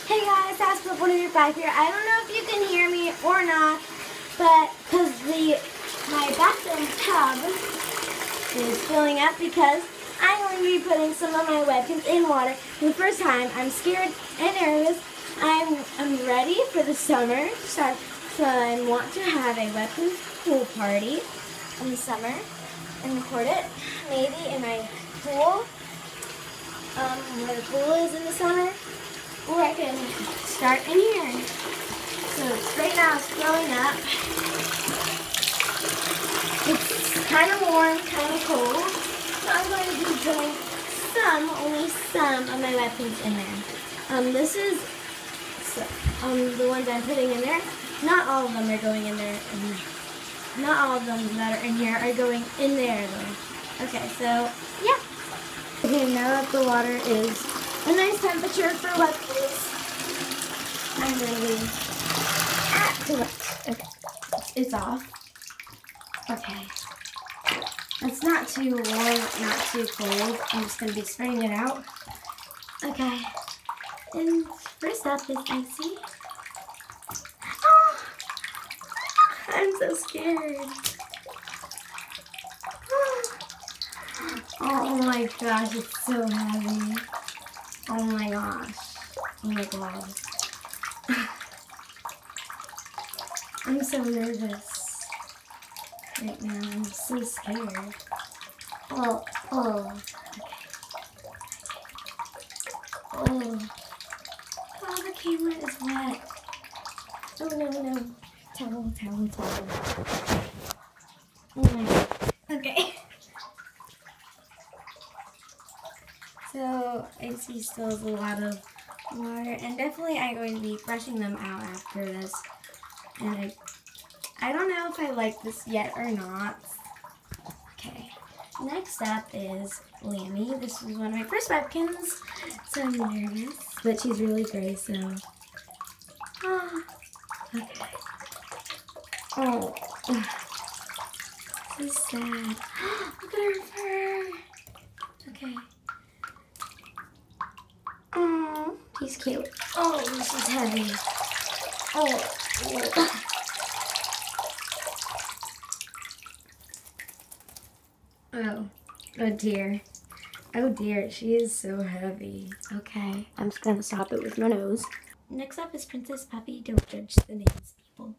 Hey guys, Asper105 here. I don't know if you can hear me or not, but because my bathroom tub is filling up because I'm going to be putting some of my webkinz in water for the first time. I'm scared and nervous. I'm ready for the summer to start, so I want to have a webkinz pool party in the summer and record it, maybe in my pool, where the pool is in the summer. Or I can start in here. So right now it's filling up. It's kind of warm, kind of cold. So I'm going to be putting only some of my webkinz in there. This is the ones I'm putting in there. Not all of them are going in there. Not all of them that are in here are going in there though. Okay, so yeah. Okay, now that the water is a nice temperature for webkinz, I'm going to be okay. It's off. Okay. It's not too warm, not too cold. I'm just going to be spraying it out. Okay. And first up is icy. Oh, I'm so scared. Oh my gosh, it's so heavy. Oh my gosh. Oh my god. I'm so nervous right now. I'm so scared. Oh. Okay. Oh, the camera is wet. Oh no. Towel. Oh my god. Okay. So I see still a lot of water, and definitely I'm going to be brushing them out after this. And I don't know if I like this yet or not. Okay, next up is Lammy. This was one of my first webkinz, so I'm nervous, but she's really great, so. Okay. Oh, so sad. Look at her fur. Okay. Oh, she's cute. Oh, she's heavy. Oh. Oh dear. Oh dear, she is so heavy. Okay, I'm just gonna stop it with my nose. Next up is Princess Puppy. Don't judge the names, people. I'm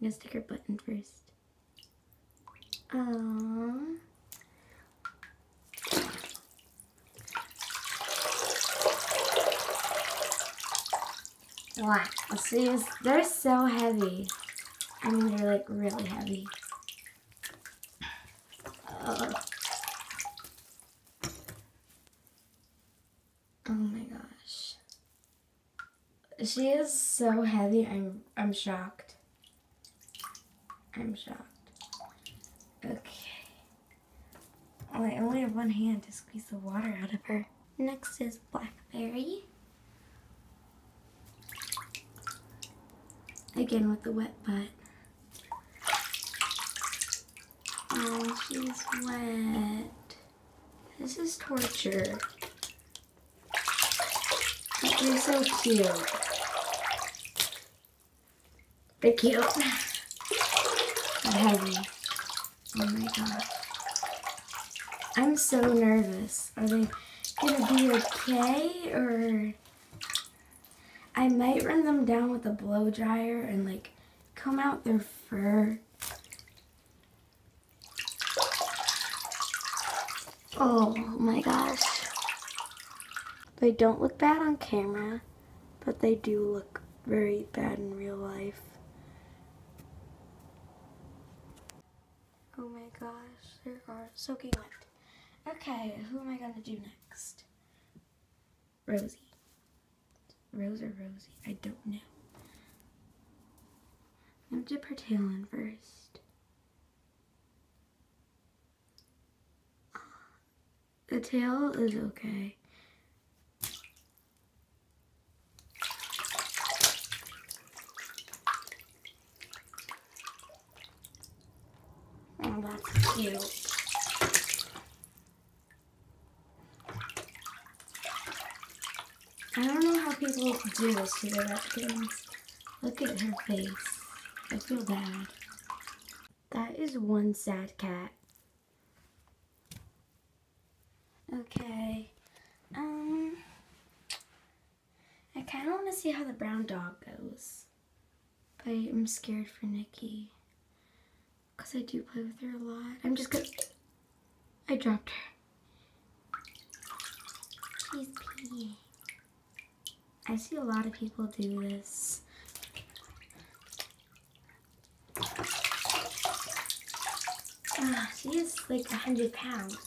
gonna stick her button first. Aww. Wow, see, they're so heavy. I mean, they're like really heavy. Oh my gosh. She is so heavy. I'm shocked. I'm shocked. Okay. Oh, I only have one hand to squeeze the water out of her. Next is Blackberry. Again with the wet butt. Oh, she's wet. This is torture. But they're so cute. They're cute. They're heavy. Oh my god. I'm so nervous. Are they gonna be okay, or I might run them down with a blow dryer and like comb out their fur. Oh my gosh. They don't look bad on camera, but they do look very bad in real life. Oh my gosh, they are soaking wet. Okay, who am I gonna do next? Rosie. Rose or Rosie? I don't know. I'm gonna dip her tail in first. The tail is okay. Oh, that's cute. I don't know how people do this to their webkinz. Look at her face. I feel bad. That is one sad cat. Okay. I kind of want to see how the brown dog goes. But I'm scared for Nikki. Because I do play with her a lot. I'm just gonna... I dropped her. She's peeing. I see a lot of people do this. She is like 100 pounds.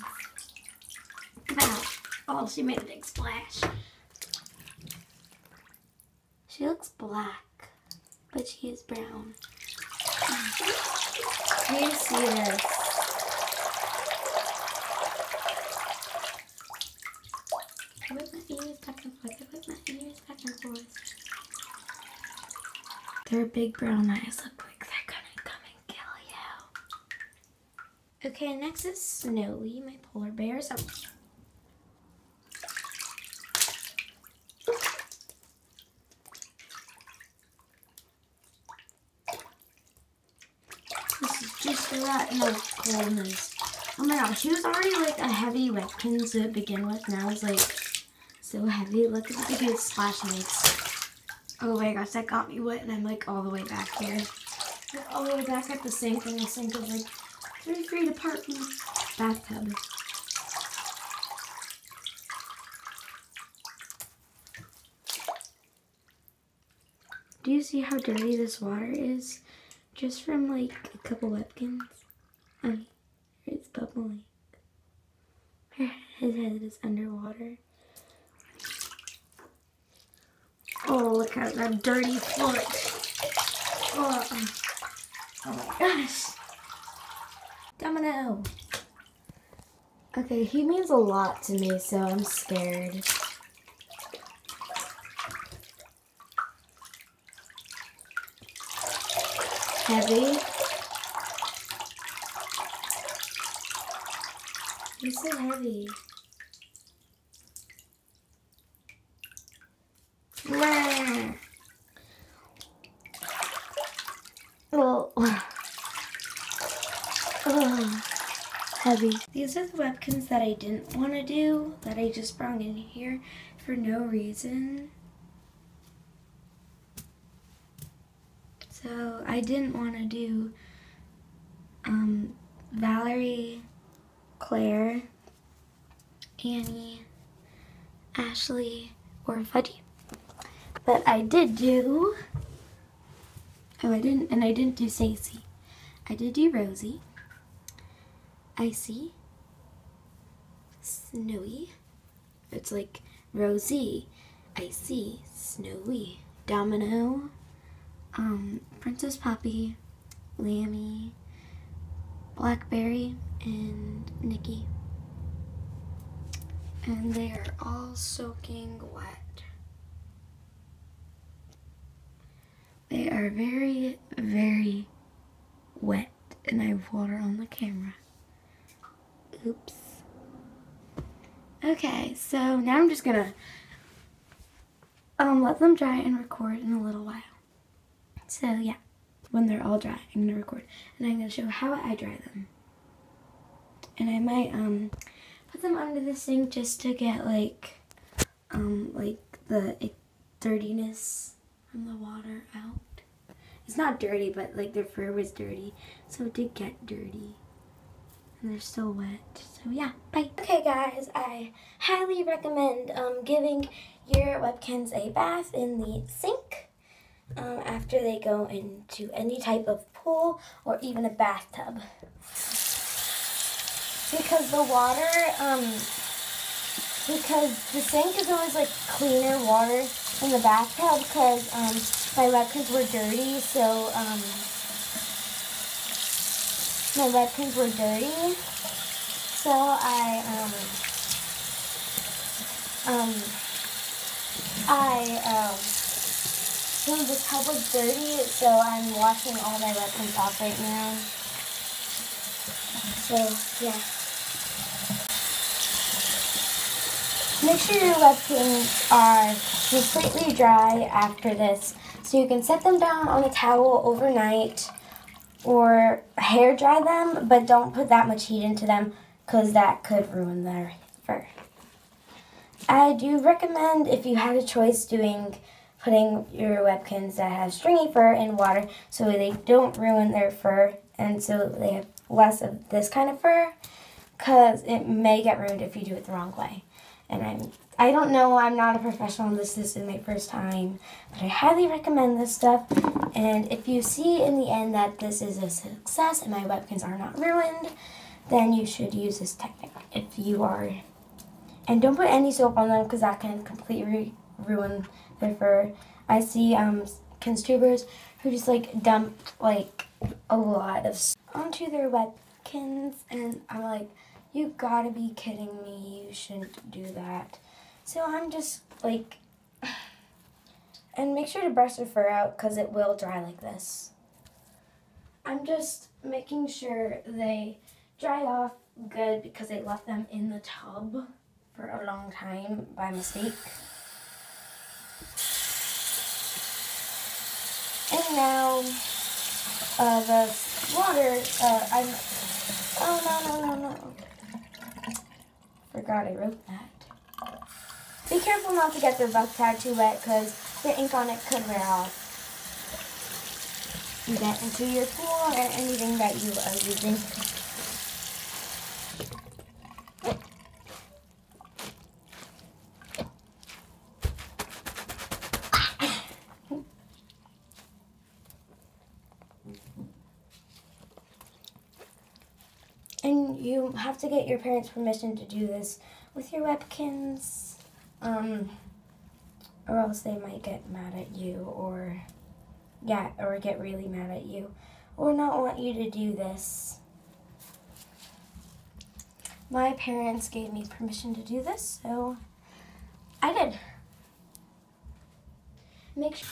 Wow. Oh, she made a big splash. She looks black, but she is brown. Do you see this? I whip my ears back and forth. I whip my ears back and forth. Their big brown eyes look like they're gonna come and kill you. Okay, next is Snowy, my polar bear. So this is just a lot no coldness. Oh my gosh, she was already like a heavy webkinz to begin with. Now it's like so heavy. Look at the big splash it makes. Oh my gosh, that got me wet, and I'm like all the way back here. Like, all the way back at the sink, and the sink is like 3 feet apart from the bathtub. Do you see how dirty this water is? Just from like a couple webkinz. Oh, it's bubbling. His head is underwater. Oh, look at that dirty foot. Oh my gosh. Domino. Okay, he means a lot to me, so I'm scared. Heavy. He's so heavy. Oh. Heavy. These are the webkinz that I didn't want to do, that I just brought in here for no reason. So I didn't want to do Valerie, Claire, Annie, Ashley, or Fudgy. But I did do, I didn't do Stacy. I did do Rosie, Icy, Snowy. It's like Rosie, Icy, Snowy, Domino, Princess Poppy, Lammy, Blackberry, and Nikki. And they are all soaking wet. They are very, very wet, and I have water on the camera. Oops. Okay, so now I'm just gonna let them dry and record in a little while. So yeah, when they're all dry, I'm gonna record, and I'm gonna show how I dry them. And I might put them under the sink just to get like the dirtiness from the water out. It's not dirty, but like their fur was dirty, so it did get dirty. And they're still wet. So yeah, bye. Okay guys, I highly recommend giving your webkinz a bath in the sink after they go into any type of pool or even a bathtub. Because the water, because the sink is always like cleaner water than the bathtub, because my webkinz were dirty, so my webkinz were dirty, so so the tub was dirty, so I'm washing all my webkinz off right now. So yeah. Make sure your webkinz are completely dry after this, so you can set them down on a towel overnight or hair dry them, but don't put that much heat into them because that could ruin their fur. I do recommend, if you had a choice, putting your webkinz that have stringy fur in water so they don't ruin their fur and so they have less of this kind of fur, because it may get ruined if you do it the wrong way. And I don't know, I'm not a professional in this is my first time, but I highly recommend this stuff. And if you see in the end that this is a success and my webkinz are not ruined, then you should use this technique if you are. And don't put any soap on them because that can completely ruin their fur. I see kinztubers who just like dump like a lot of soap onto their webkinz, and I'm like, you gotta be kidding me, you shouldn't do that. So I'm just like, and make sure to brush their fur out because it will dry like this. I'm just making sure they dry off good because I left them in the tub for a long time by mistake. And now the water, oh no. Forgot I wrote that. Be careful not to get the buck tag too wet because the ink on it could wear off. You get into your pool or anything that you are using. And you have to get your parents' permission to do this with your webkinz, or else they might get mad at you, or get really mad at you, or not want you to do this. My parents gave me permission to do this, so I did. Make sure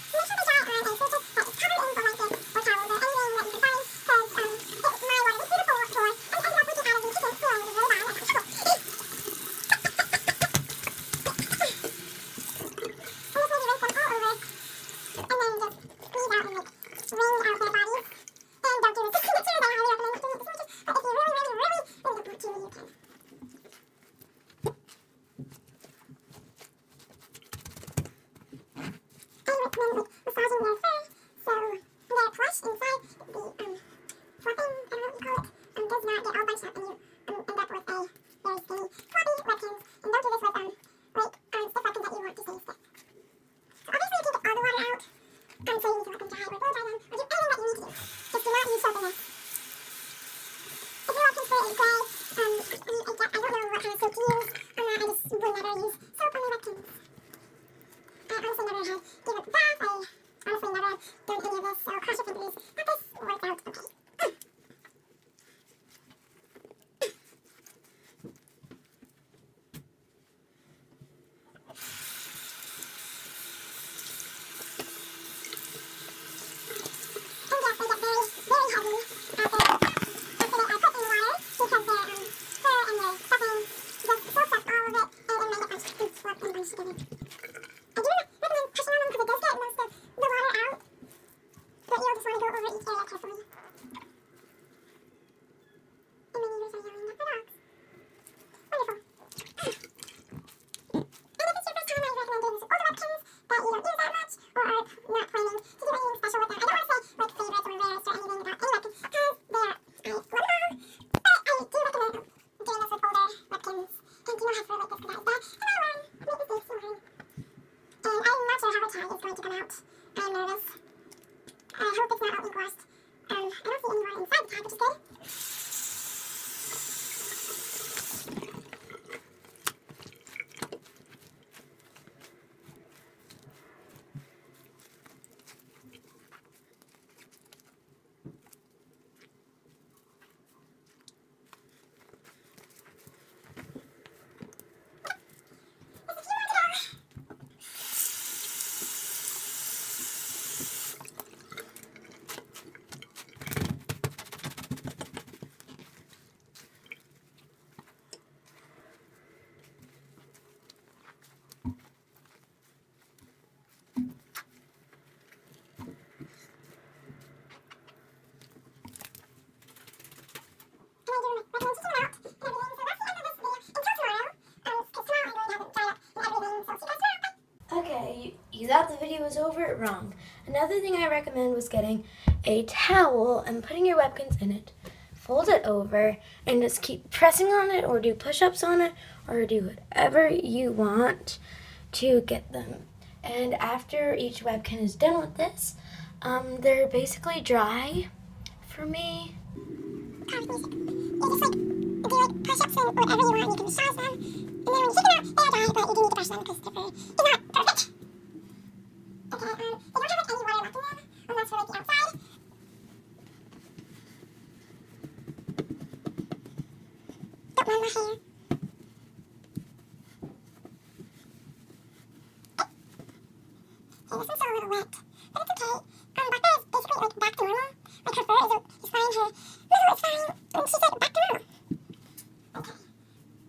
you thought the video was over? Wrong. Another thing I recommend was getting a towel and putting your webkinz in it. Fold it over and just keep pressing on it, or do push-ups on it, or do whatever you want to get them. And after each webkinz is done with this, they're basically dry for me. You just do push-ups and whatever you want. You can massage them, and then when you take them out, they are dry, but you do need to brush them because it's not perfect. Okay, they don't have any water left in them, unless for like the outside. Don't mind my hair. Okay, this one's still a little wet, but it's okay. Blackbird is basically like back to normal. Like her fur is fine, her muzzle is fine, and she's like back to normal. Okay.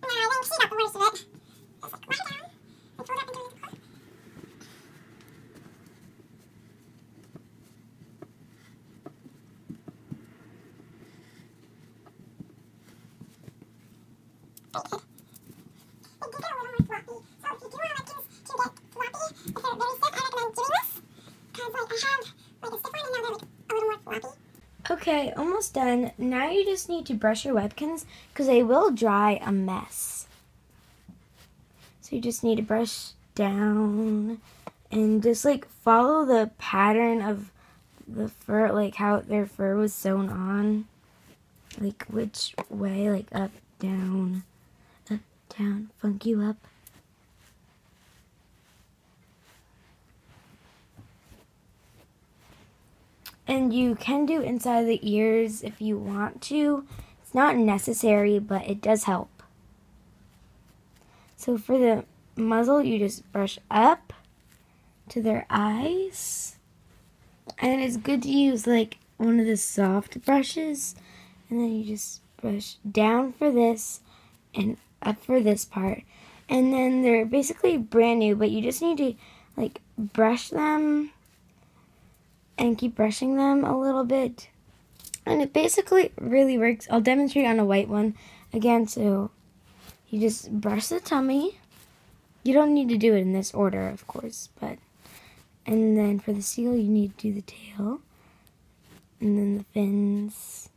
Now I think she got the worst of it. Just like lie down and fold up into the core. Very good. It did get a little more floppy, so if you do want webkinz to get floppy, if they're very stiff, I recommend doing this. Because like I had like a stiff one and now they're like a little more floppy. Okay, almost done. Now you just need to brush your webkinz because they will dry a mess. So you just need to brush down and just like follow the pattern of the fur, like how their fur was sewn on. Like which way, like up, down, funk you up. And you can do inside the ears if you want to. It's not necessary, but it does help. So for the muzzle, you just brush up to their eyes. And it's good to use like one of the soft brushes. And then you just brush down for this and up for this part. And then they're basically brand new, but you just need to like brush them and keep brushing them a little bit. And it basically really works. I'll demonstrate on a white one again. So you just brush the tummy. You don't need to do it in this order, of course, but and then for the seal you need to do the tail and then the fins.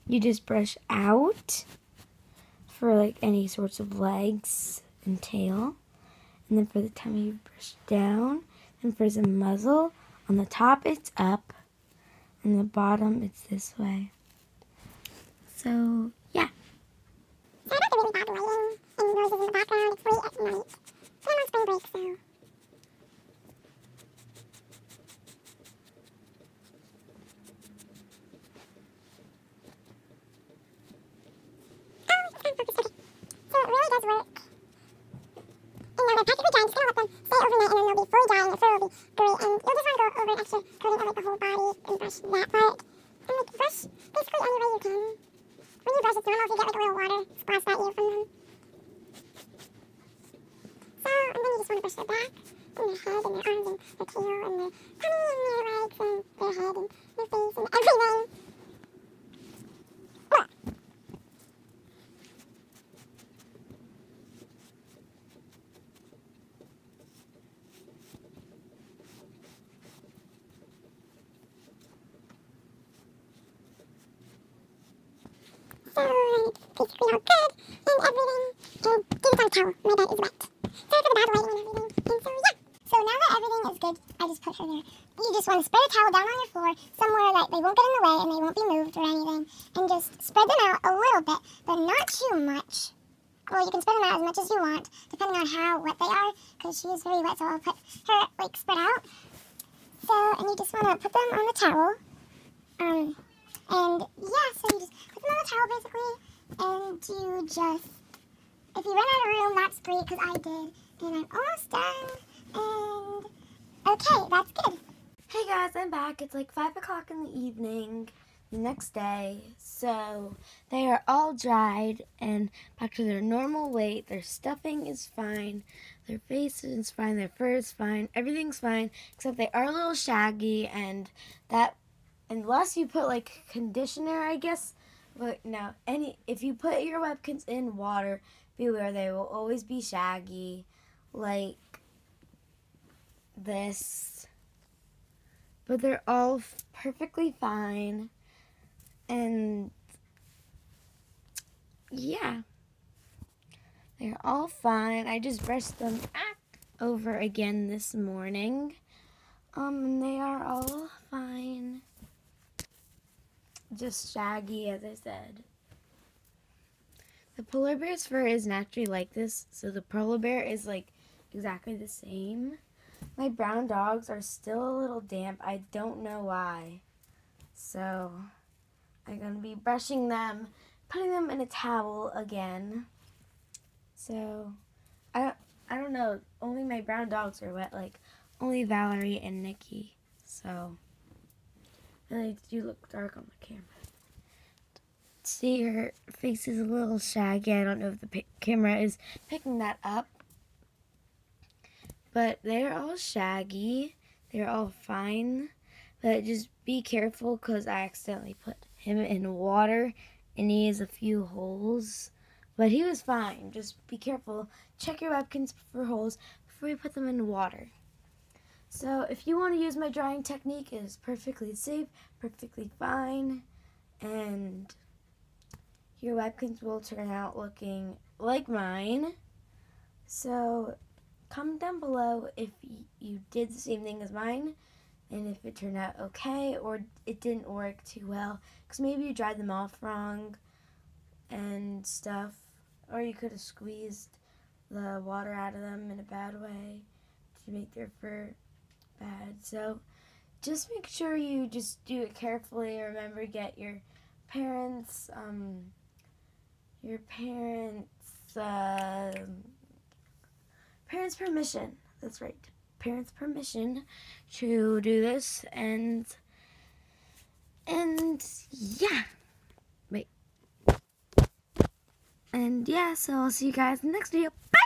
You just brush out for like any sorts of legs and tail. And then for the tummy you brush down. And for the muzzle, on the top it's up, and the bottom it's this way. So, yeah. Sorry about the really bad lighting and noises in the background. It's late at night. So I'm on spring break, so. Oh, it's focused. Okay. So it really does work. And now they're practically dry. I'm just going to let them stay overnight, and then they'll be fully dry, and the fur will be great. And you'll just want to go over an extra coating of like the whole body and brush that part. And like brush basically any way you can. When you brush, it's normal if you get like a little water splashed at you from them. So, and then you just want to brush their back, and their head, and their arms, and their tail, and their tummy, and their legs, and their head, and their face, and everything. So, basically all good, and everything, and do this on a towel, my bed is wet. Sorry for the bad lighting and everything, and so yeah. So now that everything is good, I just put her there. You just want to spread a towel down on your floor, somewhere that they won't get in the way and they won't be moved or anything, and just spread them out a little bit, but not too much. Well, you can spread them out as much as you want, depending on how wet they are, because she is very wet, so I'll put her, like, spread out. So, and you just want to put them on the towel, and yeah, so you just put them on the towel basically, and you just, if you run out of room, that's great, because I did, and I'm almost done, and okay, that's good. Hey guys, I'm back. It's like 5 o'clock in the evening the next day, so they are all dried and back to their normal weight. Their stuffing is fine, their face is fine, their fur is fine, everything's fine, except they are a little shaggy, and that, unless you put like conditioner, I guess, but no, if you put your webkinz in water, beware, they will always be shaggy. Like, this, but they're all perfectly fine. And yeah, they're all fine. I just brushed them over again this morning. And they are all fine. Just shaggy, as I said. The polar bear's fur is naturally like this, so the polar bear is like exactly the same. My brown dogs are still a little damp. I don't know why. So I'm going to be brushing them, putting them in a towel again. So I don't know. Only my brown dogs are wet, like only Valerie and Nikki. So and they do look dark on the camera. See, her face is a little shaggy. I don't know if the camera is picking that up. But they're all shaggy. They're all fine. But just be careful because I accidentally put him in water and he has a few holes. But he was fine. Just be careful. Check your webkinz for holes before you put them in water. So if you want to use my drying technique, it is perfectly safe, perfectly fine. And your webkinz will turn out looking like mine. So comment down below if you did the same thing as mine and if it turned out okay or it didn't work too well, because maybe you dried them off wrong and stuff, or you could have squeezed the water out of them in a bad way to make their fur bad. So just make sure you just do it carefully. Remember, get your parents permission. That's right. Parents' permission to do this. And yeah. Wait. And yeah, so I'll see you guys in the next video. Bye!